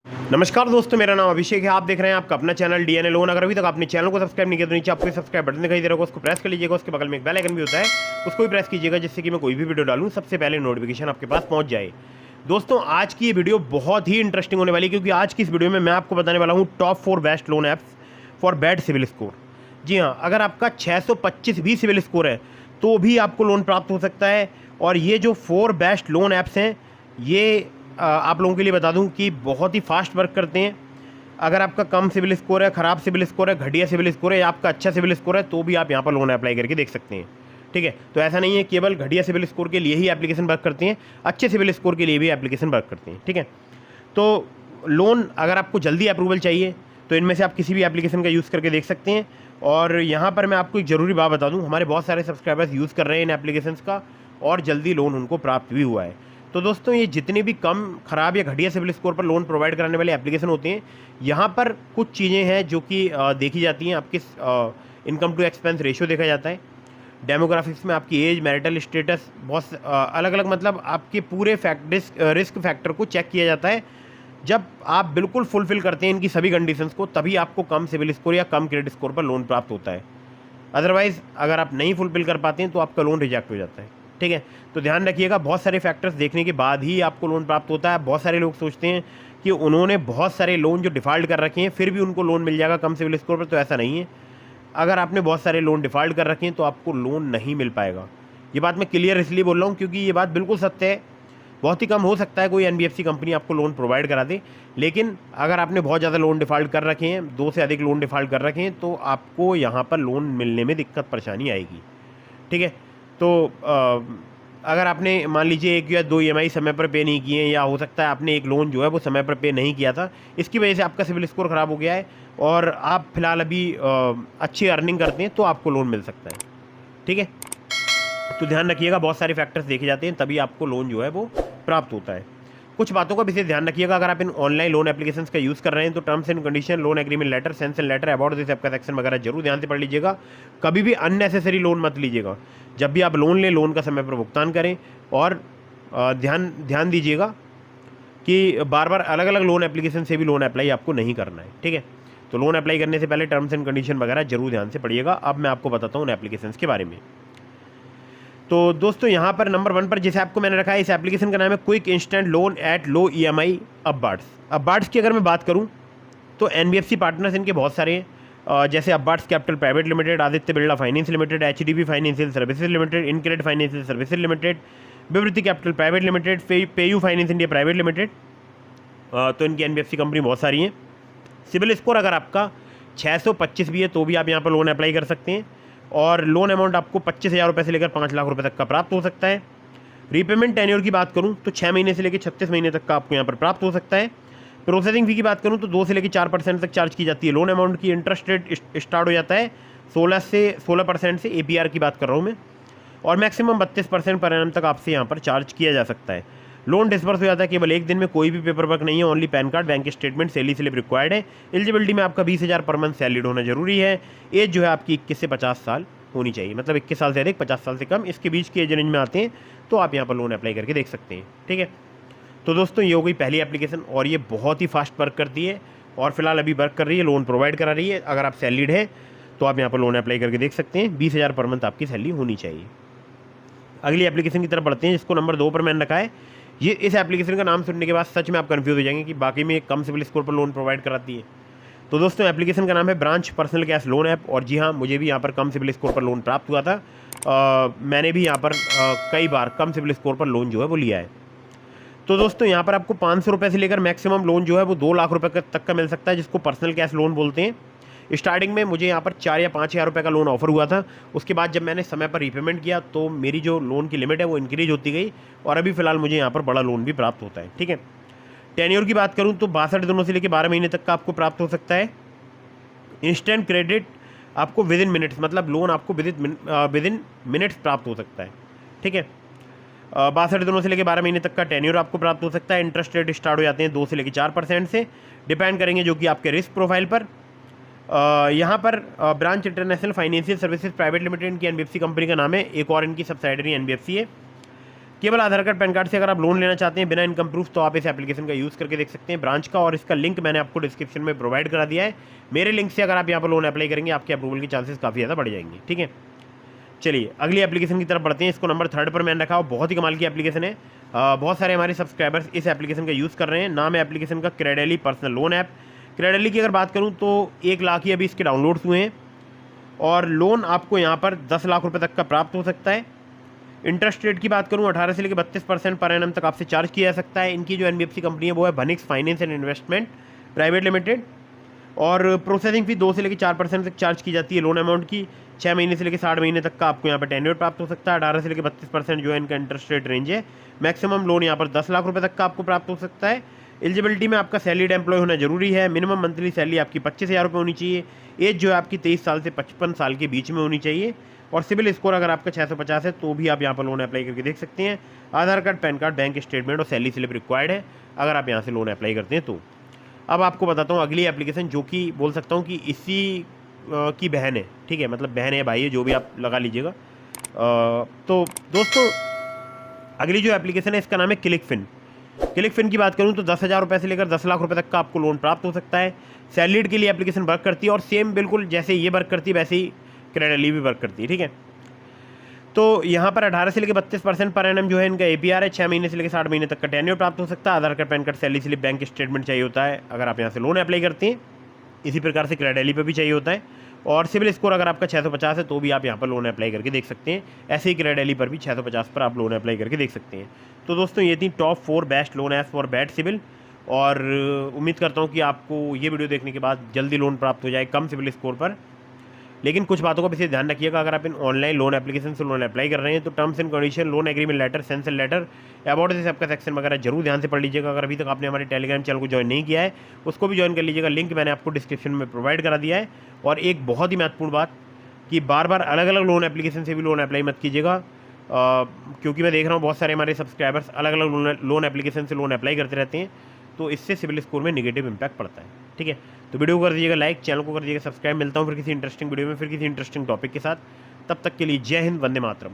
नमस्कार दोस्तों, मेरा नाम अभिषेक है। आप देख रहे हैं आपका अपना चैनल डीएनए लोन। अगर अभी तक आपने चैनल को सब्सक्राइब नहीं किया तो नीचे आपको सब्सक्राइब बटन दिखाई दे रहा होगा, उसको प्रेस कर लीजिएगा। उसके बगल में एक बेल आइकन भी होता है, उसको भी प्रेस कीजिएगा, जिससे कि मैं कोई भी वीडियो डालूं सबसे पहले नोटिफिकेशन आपके पास पहुंच जाए। दोस्तों, आज की ये वीडियो बहुत ही इंटरेस्टिंग होने वाली है, क्योंकि आज की इस वीडियो में मैं आपको बताने वाला हूँ top 4 best loan apps for bad civil score. जी हाँ, अगर आपका 625 भी सिविल स्कोर है तो भी आपको लोन प्राप्त हो सकता है। और ये जो 4 बेस्ट लोन ऐप्स हैं, ये आप लोगों के लिए बता दूं कि बहुत ही फास्ट वर्क करते हैं। अगर आपका कम सिविल स्कोर है, ख़राब सिविल स्कोर है, घटिया सिविल स्कोर है, या आपका अच्छा सिविल स्कोर है, तो भी आप यहाँ पर लोन अप्लाई करके देख सकते हैं। ठीक है, तो ऐसा नहीं है केवल घटिया सिविल स्कोर के लिए ही एप्लीकेशन वर्क करती हैं, अच्छे सिविल स्कोर के लिए भी एप्लीकेशन वर्क करती हैं। ठीक है, तो लोन अगर आपको जल्दी अप्रूवल चाहिए तो इनमें से आप किसी भी एप्लीकेशन का यूज़ करके देख सकते हैं। और यहाँ पर मैं आपको एक ज़रूरी बात बता दूँ, हमारे बहुत सारे सब्सक्राइबर्स यूज़ कर रहे हैं इन एप्लीकेशंस का, और जल्दी लोन उनको प्राप्त भी हुआ है। तो दोस्तों, ये जितने भी कम, ख़राब या घटिया सिविल स्कोर पर लोन प्रोवाइड कराने वाले एप्लीकेशन होते हैं, यहाँ पर कुछ चीज़ें हैं जो कि देखी जाती हैं। आपकी इनकम टू एक्सपेंस रेशियो देखा जाता है, डेमोग्राफिक्स में आपकी एज, मैरिटल स्टेटस, बहुत अलग अलग, मतलब आपके पूरे रिस्क फैक्टर को चेक किया जाता है। जब आप बिल्कुल फुलफिल करते हैं इनकी सभी कंडीशंस को, तभी आपको कम सिविल स्कोर या कम क्रेडिट स्कोर पर लोन प्राप्त होता है। अदरवाइज़ अगर आप नहीं फुलफिल कर पाते हैं तो आपका लोन रिजेक्ट हो जाता है। ठीक है, तो ध्यान रखिएगा, बहुत सारे फैक्टर्स देखने के बाद ही आपको लोन प्राप्त होता है। बहुत सारे लोग सोचते हैं कि उन्होंने बहुत सारे लोन जो डिफ़ॉल्ट कर रखे हैं फिर भी उनको लोन मिल जाएगा कम सिविल स्कोर पर, तो ऐसा नहीं है। अगर आपने बहुत सारे लोन डिफ़ॉल्ट कर रखे हैं तो आपको लोन नहीं मिल पाएगा। ये बात मैं क्लियर इसलिए बोल रहा हूँ क्योंकि ये बात बिल्कुल सत्य है। बहुत ही कम हो सकता है कोई एनबीएफसी कंपनी आपको लोन प्रोवाइड करा दे, लेकिन अगर आपने बहुत ज़्यादा लोन डिफ़ॉल्ट कर रखे हैं, 2 से अधिक लोन डिफ़ॉल्ट कर रखे हैं, तो आपको यहाँ पर लोन मिलने में दिक्कत परेशानी आएगी। ठीक है, तो अगर आपने मान लीजिए 1 या 2 ईएमआई समय पर पे नहीं किए, या हो सकता है आपने एक लोन जो है वो समय पर पे नहीं किया था, इसकी वजह से आपका सिविल स्कोर ख़राब हो गया है, और आप फिलहाल अभी अच्छी अर्निंग करते हैं, तो आपको लोन मिल सकता है। ठीक है, तो ध्यान रखिएगा, बहुत सारे फैक्टर्स देखे जाते हैं तभी आपको लोन जो है वो प्राप्त होता है। कुछ बातों का विशेष ध्यान रखिएगा। अगर आप इन ऑनलाइन लोन एप्लीकेशंस का यूज़ कर रहे हैं तो terms and condition, loan agreement letter, sanction letter, about this app का सेक्शन वगैरह जरूर ध्यान से पढ़ लीजिएगा। कभी भी अननेसेसरी लोन मत लीजिएगा। जब भी आप लोन लें, लोन का समय पर भुगतान करें, और ध्यान दीजिएगा कि बार बार अलग अलग लोन एप्लीकेशन से भी लोन अप्लाई आपको नहीं करना है। ठीक है, तो लोन अप्लाई करने से पहले टर्म्स एंड कंडीशन वगैरह जरूर ध्यान से पढ़िएगा। अब मैं आपको बताता हूँ उन एप्लीकेशंस के बारे में। तो दोस्तों, यहाँ पर नंबर 1 पर जिस ऐप को मैंने रखा है, इस एप्लीकेशन का नाम है quick instant loan at low EMI अब्बार्ड्स। अब्बार्ड्स की अगर मैं बात करूँ तो एनबीएफसी पार्टनर्स इनके बहुत सारे हैं, जैसे अब्बार्ड्स capital private limited, Aditya Birla finance limited, HDB financial services limited, Incred financial services limited, Vivriti capital private limited, PayU finance India private limited. तो इनकी एनबीएफसी कंपनी बहुत सारी हैं। सिविल स्कोर अगर आपका 625 भी है तो भी आप यहाँ पर लोन अप्लाई कर सकते हैं, और लोन अमाउंट आपको 25,000 रुपये से लेकर 5 लाख रुपए तक का प्राप्त हो सकता है। रीपेमेंट टेन्योर की बात करूं तो 6 महीने से लेकर 36 महीने तक का आपको यहाँ पर प्राप्त हो सकता है। प्रोसेसिंग फी की बात करूं तो 2 से लेकर 4% तक चार्ज की जाती है लोन अमाउंट की। इंटरेस्ट रेट स्टार्ट हो जाता है 16% से, एपीआर की बात कर रहा हूँ मैं, और मैक्सिमम 32% पर एनम तक आपसे यहाँ पर चार्ज किया जा सकता है। लोन डिस्बर्स हो जाता है केवल 1 दिन में, कोई भी पेपर वर्क नहीं है, only pan card, bank statement, salary slip required है। एलिजिबिलिटी में आपका 20,000 पर मंथ सैलरीड होना जरूरी है। एज जो है आपकी 21 से 50 साल होनी चाहिए, मतलब 21 साल से अधिक, 50 साल से कम, इसके बीच के एज रेंज में आते हैं तो आप यहाँ पर लोन अप्लाई करके देख सकते हैं। ठीक है, तो दोस्तों, ये हो गई पहली एप्लीकेशन, और ये बहुत ही फास्ट वर्क करती है, और फिलहाल अभी वर्क कर रही है, लोन प्रोवाइड करा रही है। अगर आप सैलरीड हैं तो आप यहाँ पर लोन अप्लाई करके देख सकते हैं। 20,000 पर मंथ आपकी सैलरी होनी चाहिए। अगली एप्लीकेशन की तरफ बढ़ते हैं, जिसको नंबर 2 पर मैंने रखा है। ये इस एप्लीकेशन का नाम सुनने के बाद सच में आप कंफ्यूज हो जाएंगे कि बाकी में कम सिविल स्कोर पर लोन प्रोवाइड कराती है। तो दोस्तों, एप्लीकेशन का नाम है branch personal cash loan app, और जी हाँ, मुझे भी यहाँ पर कम सिविल स्कोर पर लोन प्राप्त हुआ था। मैंने भी यहाँ पर कई बार कम सिविल स्कोर पर लोन जो है वो लिया है। तो दोस्तों, यहाँ पर आपको 500 रुपये से लेकर मैक्सिमम लोन जो है वो 2 लाख रुपये तक का मिल सकता है, जिसको पर्सनल कैश लोन बोलते हैं। स्टार्टिंग में मुझे यहाँ पर 4 या 5,000 रुपये का लोन ऑफर हुआ था। उसके बाद जब मैंने समय पर रीपेमेंट किया तो मेरी जो लोन की लिमिट है वो इंक्रीज होती गई, और अभी फिलहाल मुझे यहाँ पर बड़ा लोन भी प्राप्त होता है। ठीक है, टेन्योर की बात करूँ तो 62 दिनों से लेकर 12 महीने तक का आपको प्राप्त हो सकता है। इंस्टेंट क्रेडिट आपको विद इन मिनट्स, मतलब लोन आपको विद इन मिनट्स प्राप्त हो सकता है। ठीक है, 62 दिनों से लेकर 12 महीने तक का टेन्योर आपको प्राप्त हो सकता है। इंटरेस्ट रेट स्टार्ट हो जाते हैं 2 से लेकर 4% से, डिपेंड करेंगे जो कि आपके रिस्क प्रोफाइल पर। यहाँ पर branch international financial services private limited की एनबीएफसी कंपनी का नाम है, एक और इनकी सब्सिडियरी एनबीएफसी है। केवल आधार कार्ड पैन कार्ड से अगर आप लोन लेना चाहते हैं बिना इनकम प्रूफ, तो आप इस एप्लीकेशन का यूज़ करके देख सकते हैं ब्रांच का, और इसका लिंक मैंने आपको डिस्क्रिप्शन में प्रोवाइड करा दिया है। मेरे लिंक से अगर आप यहाँ पर लोन अप्लाई करेंगे आपके अप्रूवल के चांसेस काफ़ी ज़्यादा बढ़ जाएंगे। ठीक है, चलिए अगली एप्लीकेशन की तरफ बढ़ते हैं। इसको नंबर 3 पर मैंने रखा, बहुत ही कमाल की एप्लीकेशन है। बहुत सारे हमारे सब्सक्राइबर्स इस एप्लीकेशन का यूज़ कर रहे हैं। नाम है एप्लीकेशन का क्रेडेली पर्सनल लोन ऐप। क्रेडेली की अगर बात करूँ तो 1 लाख ही अभी इसके डाउनलोड्स हुए हैं, और लोन आपको यहाँ पर 10 लाख रुपये तक का प्राप्त हो सकता है। इंटरेस्ट रेट की बात करूँ 18 से लेकर 32% पर एनम तक आपसे चार्ज किया जा सकता है। इनकी जो एनबीएफसी कंपनी है वो है वनिक्स finance and investment private limited, और प्रोसेसिंग फी 2 से लेकर 4% तक चार्ज की जाती है लोन अमाउंट की। 6 महीने से लेकर 60 महीने तक का आपको यहाँ पर टेन्योर प्राप्त हो सकता है। 18 से लेकर 32% जो है इनका इंटरेस्ट रेट रेंज है। मैक्सिमम लोन यहाँ पर 10 लाख रुपये तक का आपको प्राप्त हो सकता है। एलिजिबिलिटी में आपका सैलरीड एम्प्लॉय होना जरूरी है। मिनिमम मंथली सैलरी आपकी 25,000 रुपये होनी चाहिए। एज जो है आपकी 23 साल से 55 साल के बीच में होनी चाहिए, और सिविल स्कोर अगर आपका 650 है तो भी आप यहाँ पर लोन अप्लाई करके देख सकते हैं। Aadhaar card, pan card, bank statement और सैलरी स्लिप रिक्वायर्ड है अगर आप यहाँ से लोन अप्लाई करते हैं तो। अब आपको बताता हूँ अगली एप्लीकेशन, जो कि बोल सकता हूँ कि इसी की बहन है। ठीक है, मतलब बहन है, भाई है, जो भी आप लगा लीजिएगा। तो दोस्तों अगली जो एप्लीकेशन है इसका नाम है क्लिकफिन। क्लिकफिन की बात करूं तो 10,000 रुपये से लेकर 10 लाख रुपए तक का आपको लोन प्राप्त हो सकता है। सैलरीड के लिए एप्लीकेशन वर्क करती है, और सेम बिल्कुल जैसे ये वर्क करती है वैसे ही क्रेडेली भी वर्क करती है। ठीक है, तो यहाँ पर 18 से लेकर 32% पर एनम जो है इनका एपीआर है। 6 महीने से लेकर 60 महीने तक का टेन्योर प्राप्त हो सकता है। Aadhaar card, pan card, salary slip, bank statement चाहिए होता है अगर आप यहाँ से लोन अप्लाई करते हैं। इसी प्रकार से क्रेडेली पर भी चाहिए होता है, और सिविल स्कोर अगर आपका 650 है तो भी आप यहाँ पर लोन अप्लाई करके देख सकते हैं। ऐसे ही क्रेडेली पर भी 650 पर आप लोन अप्लाई करके देख सकते हैं। तो दोस्तों ये थी top 4 best loan apps for bad CIBIL, और उम्मीद करता हूँ कि आपको ये वीडियो देखने के बाद जल्दी लोन प्राप्त हो जाए कम सिविल स्कोर पर। लेकिन कुछ बातों का विशेष ध्यान रखिएगा, अगर आप इन ऑनलाइन लोन एप्लीकेशन से लोन अप्लाई कर रहे हैं तो terms and condition, loan agreement letter, sanction letter, about this आपका सेक्शन वगैरह जरूर ध्यान से पढ़ लीजिएगा। अगर अभी तक आपने हमारे टेलीग्राम चैनल को ज्वाइन नहीं किया है उसको भी ज्वाइन कर लीजिएगा, लिंक मैंने आपको डिस्क्रिप्शन में प्रोवाइड करा दिया है। और एक बहुत ही महत्वपूर्ण बात कि बार बार अलग अलग लोन एप्लीकेशन से भी लोन अप्लाई मत कीजिएगा, क्योंकि मैं देख रहा हूँ बहुत सारे हमारे सब्सक्राइबर्स अलग अलग लोन एप्लीकेशन से लोन अप्लाई करते रहते हैं, तो इससे सिविल स्कोर में नेगेटिव इंपैक्ट पड़ता है। ठीक है, तो वीडियो को कर दीजिएगा लाइक, चैनल को कर दीजिएगा सब्सक्राइब। मिलता हूँ फिर किसी इंटरेस्टिंग वीडियो में, फिर किसी इंटरेस्टिंग टॉपिक के साथ। तब तक के लिए जय हिंद, वंदे मातरम।